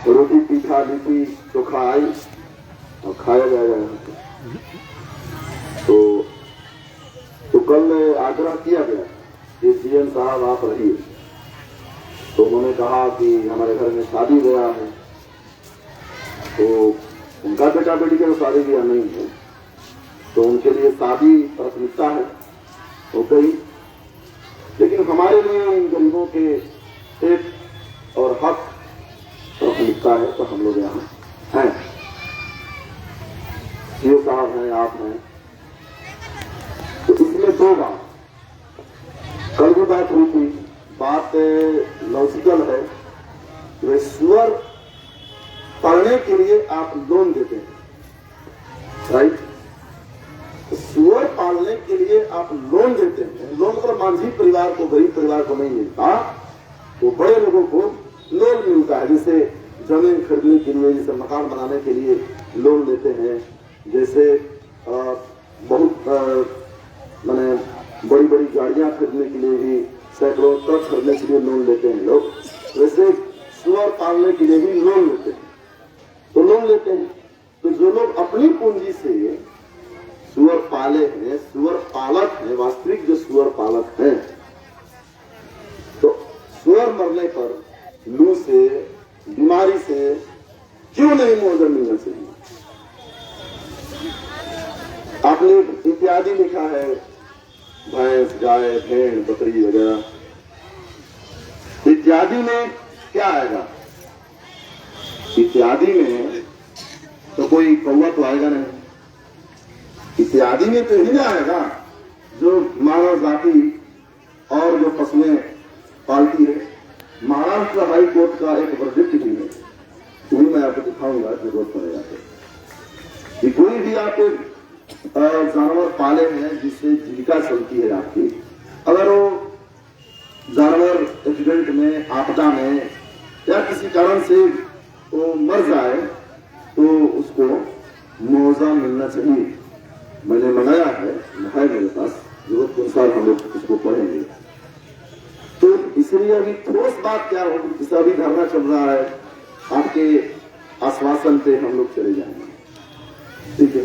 रोटी तीखा लिट्टी चोखा आई और खाया जाएगा यहाँ पे। तो कल आग्रह किया गया कि सीएम साहब आप रहिए, तो उन्होंने कहा कि हमारे घर में शादी गया है, तो उनका बेटा बेटी का शादी ब्याह नहीं है, तो उनके लिए शादी प्राथमिकता है, हो गई। लेकिन हमारे लिए इन गरीबों के हित और हक प्राथमिकता है, तो हम लोग यहाँ हैं, सीओ साहब हैं, आप हैं। तो इसमें दो बात कल भी बात हुई थी, बात लॉजिकल है। वे सुअर पालने के लिए आप लोन देते हैं, राइट? सुअर पालने के लिए आप लोन देते हैं। लोन पर मांझी परिवार को, गरीब परिवार को नहीं मिलता, वो बड़े लोगों को लोन मिलता है। जैसे जमीन खरीदने के लिए, जैसे मकान बनाने के लिए लोन लेते हैं, जैसे बहुत माने बड़ी बड़ी गाड़ियां खरीदने के लिए भी, सैकड़ों ट्रक खरीदने के लिए लोन लेते हैं लोग, वैसे सुअर पालने के लिए भी लोन लेते हैं। तो लोन लेते हैं, तो जो लोग अपनी पूंजी से सुअर पाले हैं, सुअर पालक हैं, वास्तविक जो सुअर पालक हैं, तो सुअर मरने पर लू से, बीमारी से क्यों नहीं मुआवजा मिलना चाहिए? आपने इत्यादि लिखा है, भैंस, गाय, भेड़, बकरी वगैरह। इत्यादि में क्या आएगा? इत्यादि में तो कोई कौवा तो आएगा नहीं। इत्यादि में तो ही आएगा जो मानव जाति और जो फसलें पालती है। महाराष्ट्र हाई कोर्ट का एक वर्डिक्ट भी है, वही मैं आपको दिखाऊंगा जरूरत पड़ेगा कि कोई भी आप जानवर पाले हैं जिससे जीविका चलती है आपकी, अगर वो जानवर एक्सीडेंट में, आपदा में या किसी कारण से वो मर जाए तो उसको मुआवजा मिलना चाहिए। मैंने मंगाया है मेरे पास, जरूरत के अनुसार हम लोग उसको पढ़ेंगे। तो इसलिए अभी ठोस बात क्या होगी, जैसे अभी धरना चल रहा है, आपके आश्वासन पे हम लोग चले जाएंगे, ठीक है?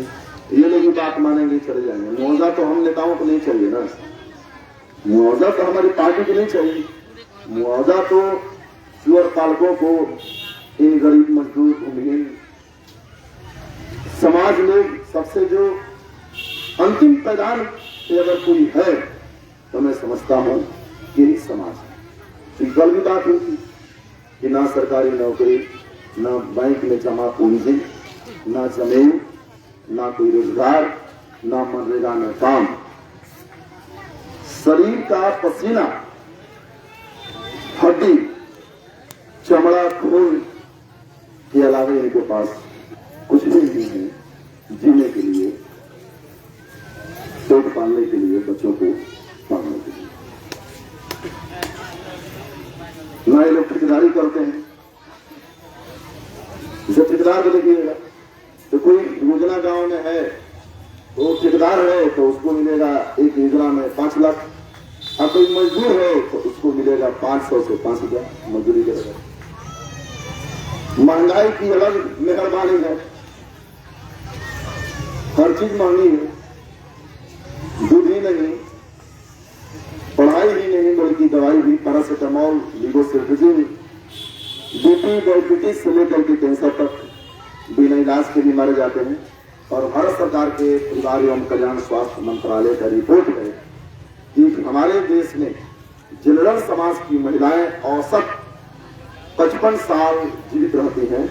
ये लोग बात मानेंगे, चले जाएंगे। मुआवजा तो हम नेताओं को नहीं चाहिए ना, मुआवजा तो हमारी पार्टी को नहीं चाहिए। मुआवजा तो सुअर पालकों को, इन गरीब मजदूर भूमिहीन समाज में सबसे जो अंतिम पैदान अगर कोई है तो मैं समझता हूं यही समाज है। तो कल भी बात हुई थी कि ना सरकारी नौकरी, ना बैंक में जमा पूंजी, ना जमीन, ना कोई रोजगार, ना मनरेगा में काम। शरीर का पसीना, हड्डी, चमड़ा, खून के अलावा इनके पास कुछ भी नहीं है जीने के लिए, पेट पालने के लिए, बच्चों को पालने के लिए। ना ये लोग ठेकेदारी करते हैं। जब ठेकेदार को देखिएगा तो कोई योजना गांव में है, वो ठेकेदार है तो उसको मिलेगा एक योजना में 5 लाख, और कोई मजदूर है तो उसको मिलेगा 500 से 5,000 मजदूरी करेगा। महंगाई की अलग मेहरबानी है, हर चीज महंगी है, दूध ही नहीं, पढ़ाई ही नहीं, बल्कि दवाई भी, पैरासिटामोल, लीवोसिट्रिजिन, बीपी, डायबिटीज से लेकर के कैंसर तक बिना इलाज के भी मारे जाते हैं। और भारत सरकार के परिवार एवं कल्याण स्वास्थ्य मंत्रालय का रिपोर्ट है कि हमारे देश में जनरल समाज की महिलाएं औसत 55 साल जीवित रहती हैं,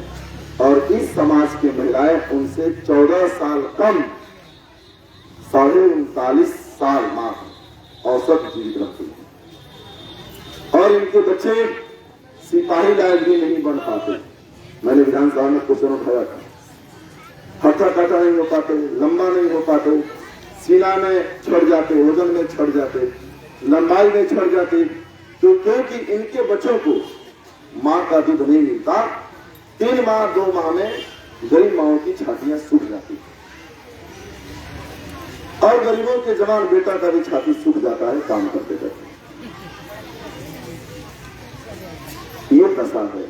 और इस समाज की महिलाएं उनसे 14 साल कम 39.5 साल मात्र औसत जीवित रहती हैं, और इनके बच्चे सिपाही लायक भी नहीं बन पाते। मैंने विधानसभा में क्वेश्चन उठाया था, हट्टा कट्टा नहीं हो पाते, लंबा नहीं हो पाते, सीना में छड़ जाते, वजन में छड़ जाते, लंबाई में छड़ जाते, तो क्योंकि इनके बच्चों को मां का दूध नहीं मिलता। 3 माह 2 माह में गरीब माओं की छातियां सूख जाती, और गरीबों के जवान बेटा का भी छाती सूख जाता है काम करते करते। ये दशा है।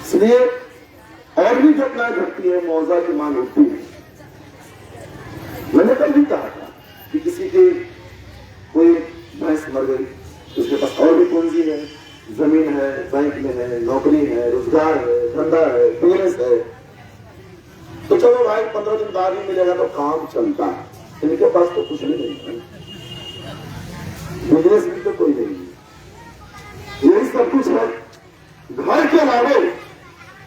इसलिए और भी घटनाएं घटती है, मुआवजा की मांग होती है। मैंने कल भी कहा था कि किसी की कोई भैंस मर गई, उसके पास और भी पूंजी है, जमीन है, बैंक में है, नौकरी है, रोजगार है, धंधा है, बिजनेस है, तो चलो भाई 15 दिन बाद ही मिलेगा तो काम चलता है। इनके पास तो कुछ नहीं है, बिजनेस भी तो कोई नहीं है, यही सब कुछ है। घर के अलावा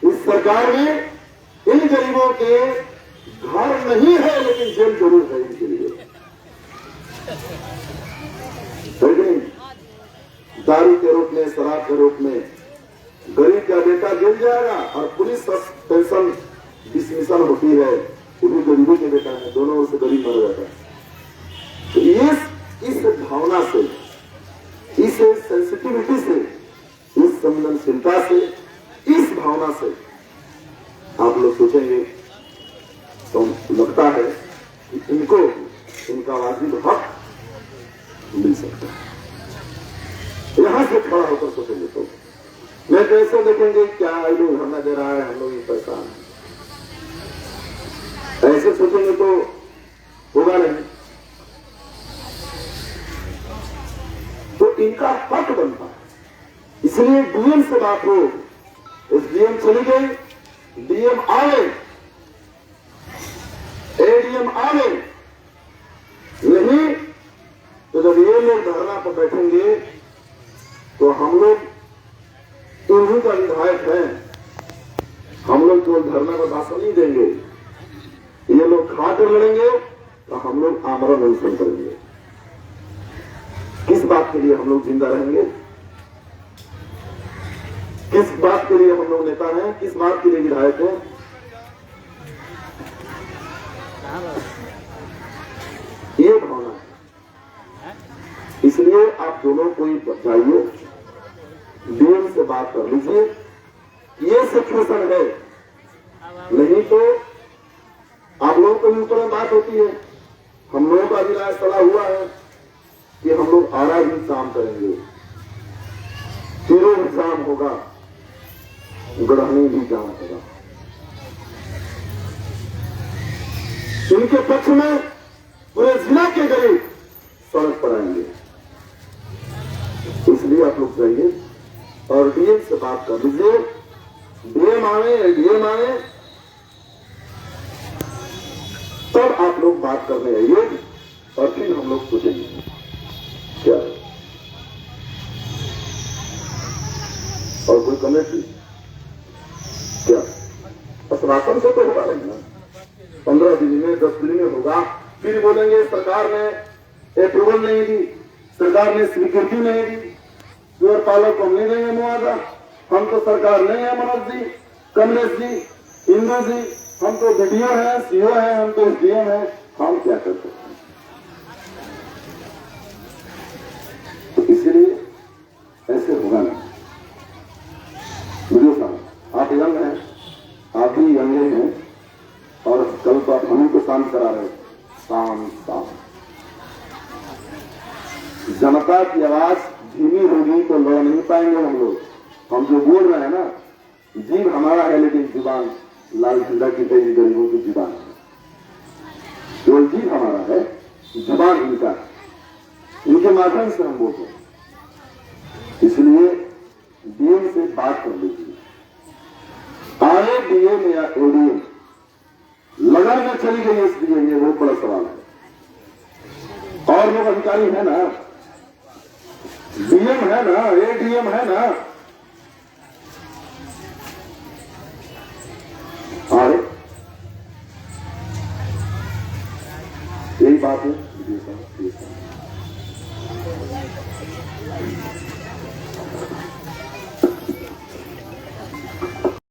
इस सरकार में इन गरीबों के घर नहीं है, लेकिन जेल जरूर है इनके लिए। दारू के रूप में, शराब के रूप में गरीब का बेटा जेल जाएगा, और पुलिस पेंशन डिसमिसल होती है, वो भी गरीबी के बेटा है, दोनों ओर से गरीब मर जाता है। तो इस भावना से, इस सेंसिटिविटी से, इस संवेदनशीलता से, इस भावना से आप लोग सोचेंगे तो लगता है कि इनको इनका वाजिब हक मिल सकता है। यहां से खड़ा होकर सोचेंगे तो मैं कैसे देखेंगे क्या लोग हमें दे रहा है, हम लोग परेशान हैं, ऐसे सोचेंगे तो होगा नहीं। तो इनका हक बनता है, इसलिए डीएम से बात हो, एसडीएम चली गई, डीएम आए, एडीएम आए, नहीं तो जब ये लोग धरना पर बैठेंगे तो हम लोग इन्हीं का विधायक है, हम लोग केवल धरना पर भाषण नहीं देंगे, ये लोग खाकर लड़ेंगे तो हम लोग आमरण अनशन करेंगे। किस बात के लिए हम लोग जिंदा रहेंगे, किस बात के लिए हम लोग नेता हैं, किस बात के लिए विधायक हैं, ये भावना है। इसलिए आप दोनों को जाइए, डीएम से बात कर लीजिए, ये सिचुएशन है, नहीं तो आप लोगों को भी ऊपर में बात होती है। हम लोगों का भी राय सलाह हुआ है कि हम लोग आरा भी काम करेंगे, तीनों एग्जाम होगा, गढ़नी भी काम होगा, इनके पक्ष में पूरे जिला के गरीब सड़क पर आएंगे। इसलिए आप लोग जाइए और डीएम से बात कर लीजिए, डीएम आए, एडीएम आए, तब आप लोग बात करने आइए और फिर हम लोग सोचेंगे क्या है। और कोई कमेटी क्या आश्वासन से तो होगा नहीं ना, 15 दिन में 10 दिन में होगा, फिर बोलेंगे सरकार ने अप्रूवल नहीं दी, सरकार ने स्वीकृति नहीं दी, सुअर पालक को हम नहीं देंगे मुआवजा, हम तो सरकार नहीं है, मनोज जी, कमलेश जी, इंदु जी, हम तो बीडीओ है, सीओ है, हम तो एसडीएम है, हम क्या कर सकते हैं। तो इसलिए ऐसे होगा नहीं। वीडियो साहब आप यंग हैं, आप भी यंग हैं, और कल तो आप हम को शांत करा रहे, शांत। जनता की आवाज धीमी होगी तो लड़ नहीं पाएंगे हम लोग। हम जो बोल रहे हैं ना, जीव हमारा है, लेकिन जुबान लाल झंडा की तरह गरीबों की जुबान है, केवल जीव हमारा है, जुबान इनका है, इनके माध्यम से हम बोलते हैं। इसलिए डीएम से बात कर लीजिए, आए डीएम या एडीएम, लगन में चली गई एसडीएम, ये बहुत बड़ा सवाल है। और लोग अधिकारी है ना, डीएम है ना, एडीएम है ना, और यही बात है।